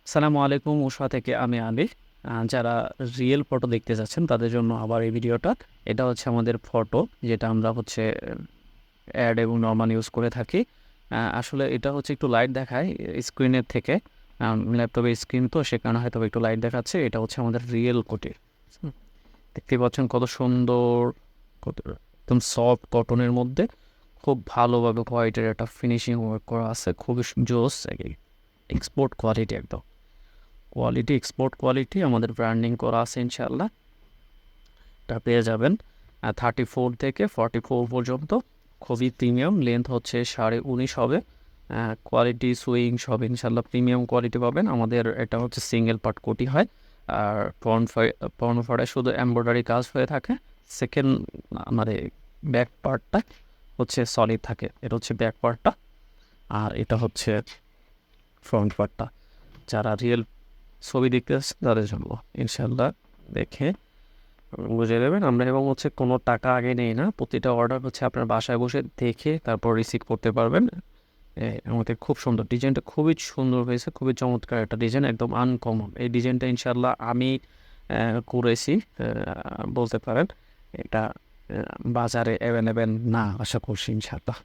আসসালামু আলাইকুম, উষা থেকে আমি আলী। যারা রিয়েল ফটো দেখতে যাচ্ছেন তাদের জন্য আবার এই ভিডিওটা। এটা হচ্ছে আমাদের ফটো, যেটা আমরা হচ্ছে অ্যাড এবং নর্মাল ইউজ করে থাকি। আসলে এটা হচ্ছে একটু লাইট দেখায় স্ক্রিনের থেকে, ল্যাপটপের স্ক্রিন তো সে কারণে হয়তো একটু লাইট দেখাচ্ছে। এটা হচ্ছে আমাদের রিয়েল কোটি। দেখতে পাচ্ছেন কত সুন্দর, কত একদম সফট কটনের মধ্যে খুব ভালোভাবে হোয়াইটের একটা ফিনিশিং ওয়ার্ক করা আছে, খুবই জোস, এক্সপোর্ট কোয়ালিটি, একদম কোয়ালিটি, এক্সপোর্ট কোয়ালিটি আমাদের ব্র্যান্ডিং করা আছে ইনশাল্লাহ। এটা পেয়ে যাবেন 34 থেকে 44 পর্যন্ত, খুবই প্রিমিয়াম। লেন্থ হচ্ছে 19.5 হবে। কোয়ালিটি সুইং সব ইনশাল্লাহ প্রিমিয়াম কোয়ালিটি পাবেন। আমাদের এটা হচ্ছে সিঙ্গেল পার্ট কোটি হয়, আর ফ্রন্ট ফাড়ে শুধু এমব্রয়ডারি কাজ হয়ে থাকে। সেকেন্ড মানে ব্যাক পার্টটা হচ্ছে সলিড থাকে, এটা হচ্ছে ব্যাক পার্টটা, আর এটা হচ্ছে ফ্রন্ট পার্টটা। যারা রিয়েল ছবি দেখতে আসছেন তাদের জন্য ইনশাল্লাহ দেখে বুঝে দেবেন আমরা। এবং হচ্ছে কোনো টাকা আগে নেই না, প্রতিটা অর্ডার হচ্ছে আপনার বাসায় বসে দেখে তারপর রিসিভ করতে পারবেন। আমাদের খুব সুন্দর ডিজাইনটা, খুবই সুন্দর হয়েছে, খুবই চমৎকার একটা ডিজাইন, একদম আনকমন। এই ডিজাইনটা ইনশাল্লাহ আমি করেছি, বলতে পারেন। এটা বাজারে অ্যাভেলেবেল না, আশা করছি ইনশাল্লাহ।